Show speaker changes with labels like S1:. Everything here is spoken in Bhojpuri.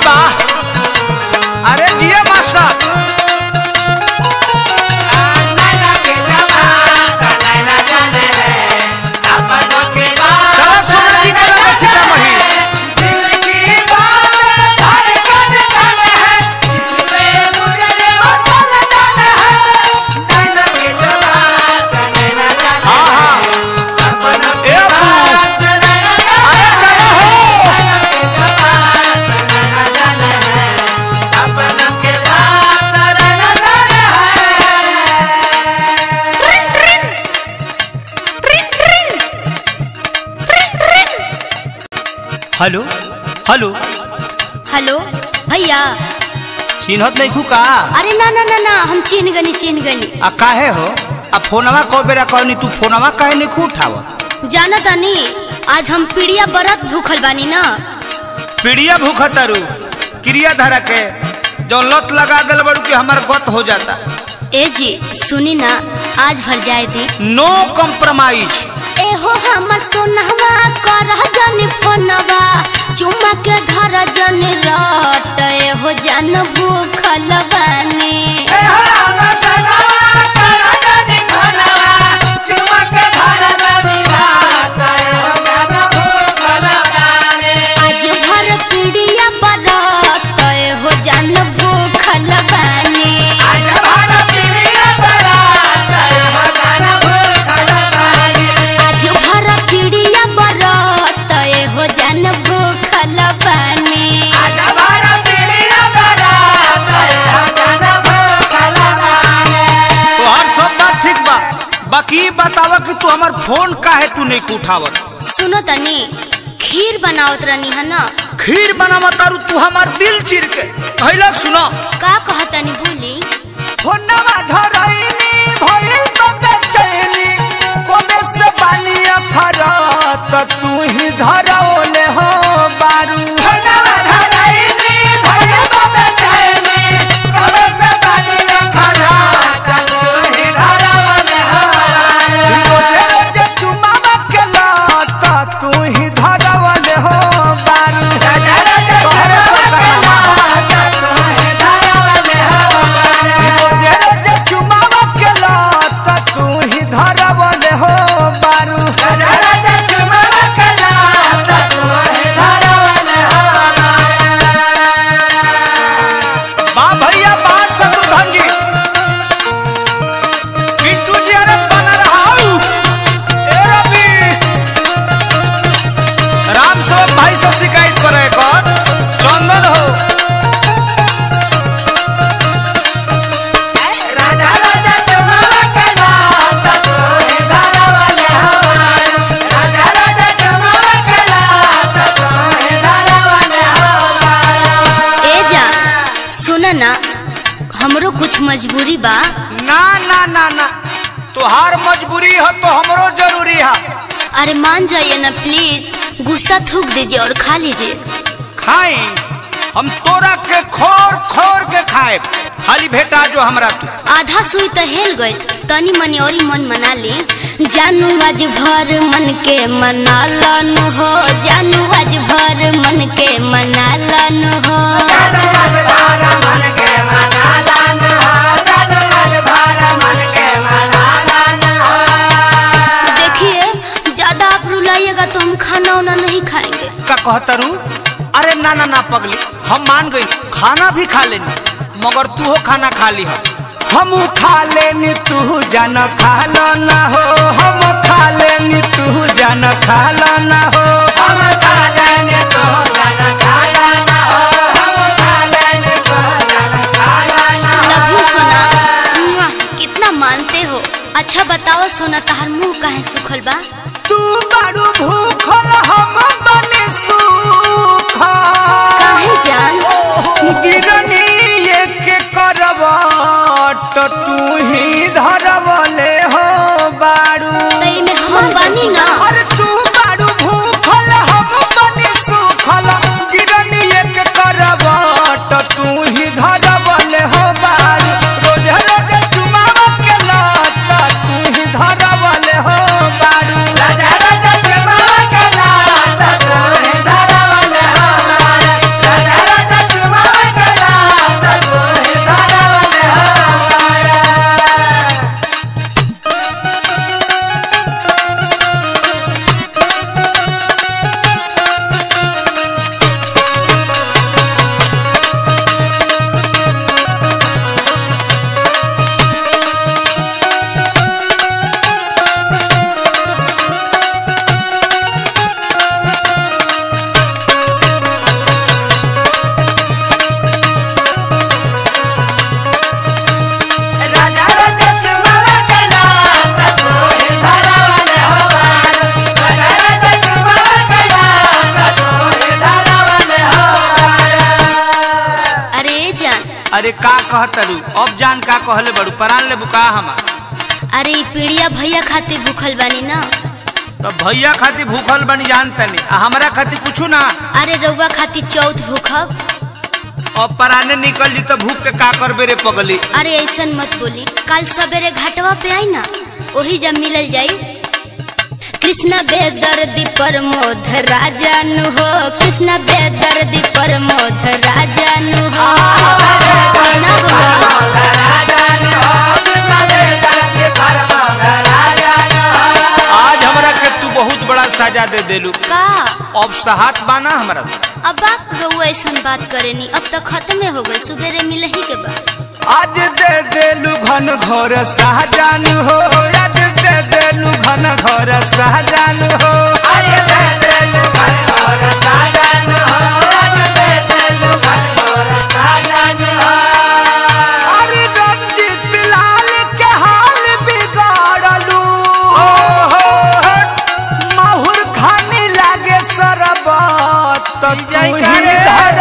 S1: वाह अरे जिया मास्टर हेलो हेलो
S2: हेलो भैया
S1: चिन्हत नहीं खू का?
S2: अरे ना ना ना ना हम चिन्ह गनी
S1: आ काहे हो? आ फोनवा को बेरा कहनी तू फोनवा काहे नहीं खू उठावत?
S2: जाना तानी आज हम पीड़िया बरत भूखल बानी ना।
S1: पीड़िया भूखतारू क्रिया धारा के जो लत लगा दिल बड़ू कि हमार गत हो जाता।
S2: ए जी सुनी ना आज भर जाए दी।
S1: नो कॉम्प्रोमाइज।
S2: एहो हमर सोनहवा करह जनी फोनवा चुमा के धर जनी रट एहो जान भूखल बानी।
S3: एहो हमर सोनहवा करह जनी फोनवा चुमा के धर जनी रट एहो जान भूखल बानी।
S2: आज भर पीड़िया बरत एहो जान भूखल बानी।
S3: आज भर पीड़िया बरत एहो जान भूखल बानी।
S2: आज भर पीड़िया बरत एहो जान भूखल बानी।
S3: आज भर पीड़िया बरत एहो जान भूखल बानी।
S1: तोहार सब बात ठीक बा, बाकी बतावा कि तू हमार फोन काहे तू नहीं उठावत?
S2: सुनो तनी खीर बनावत रहनी है ना।
S1: खीर बनावत तारू तू हमार दिल चीर के। पहला सुनो
S2: का कहतनी बोली।
S3: फोनवा धरैनी भइल तो बेचैनी कोबे से पानिया फरत तू ही धरौले हो बारू। फोनवा धरैनी भइल तो बेचैनी कोबे से पानिया फरत तू ही धरौले हो बारू। रोजे चुमावा के लत तू ही धरौले हो बारू। तोहरे सब
S1: भाई से शिकायत करे कर चंदन हो।
S3: राजा राजा चुमावा के लत तू ही धरौले हो बारू। राजा राजा चुमावा के लत तू ही धरौले हो बारू।
S2: ए जा सुन ना हमरो कुछ मजबूरी बा।
S1: ना ना ना ना तोहार मजबूरी है तो हमरो जरूरी है।
S2: अरे मान जाइए ना प्लीज, गुस्सा थूक दीजिए और खा लीजिए।
S1: खाई हम तोरा के खोर खोर के खाए, खाली भेटा जो हमरा तू।
S2: आधा सुई तो हेल गई, तनी मनी और मन मना ली। जानू आज भर मन के मना लन हो, जानू आज भर मन के मना लन हो।
S3: जानू आज भर मन के मना लन हो, जानू आज भर मन के मना लन हो।
S2: देखिए ज्यादा आप रुलाइएगा तो हम खाना वाना नहीं खाएंगे।
S1: का कहतरू? अरे ना ना ना पगली हम मान गई, खाना भी खा लेनी मगर तू हो खाना खा ली हो।
S3: हम खा लेनी तू जान खा ना हो, हम खा लेनी तू जान खा ना हो। हम खा लेनी तू जान खा ना हो, हम खा लेनी तू जान खा ना हो।
S2: लव यू सोना, मुआ, कितना मानते हो। अच्छा बताओ सोना तहार मुंह काहे सुखल बा?
S3: तू बड़ू भूखल हम बने सूखल।
S2: काहे जान?
S3: गिरनी एक करवट तू ही धरवले हो बारू।
S2: तई में हम बानी ना।
S3: अरे तू बड़ू भूखल हम बने सूखल। गिरनी एक करवट तू ही धरवले हो बारू। रोज रोज चुमावा के लत तू ही धरवले हो बारू। रोज रोज चुमावा के लत
S1: अरे का कहतरू अब जान का कहले बड़ू परान ले बुका हमा।
S2: अरे ई पीड़िया भैया खातिर भूखल बानी ना।
S1: तो भैया खातिर भूखल बनी जानता नहीं हमरा खातिर कुछ ना।
S2: अरे रउआ खातिर चौथ भूखब।
S1: अब पराने निकल जी तो भूख के का करबे रे पगली।
S2: अरे ऐसन मत बोली, कल सवेरे घाटवा पे आई ना, वही जब मिलल जाई। कृष्ण बेदर्दी प्रमोद राजन हो, कृष्ण बेदर्दी प्रमोद राजन हो।
S1: आज हमरा के तू बहुत बड़ा सजा दे देलू
S2: का
S1: अब सहात बाना हमरा।
S2: अब आप रउआ ऐसन बात करेनी, अब तक खत्म हो गई, सुबेरे मिल ही के बाद।
S3: आज दे देलू घन घोर सहजान हो, आज दे देलू घन घोर सहजान हो, आज दे देलू घन घोर सहजान हो, आज दे देलू घन घोर सहजान हो। अरे रंजीत लाल के हाल बिगाड़लू, माहुर खाने लागे सरबत तो तू ही धर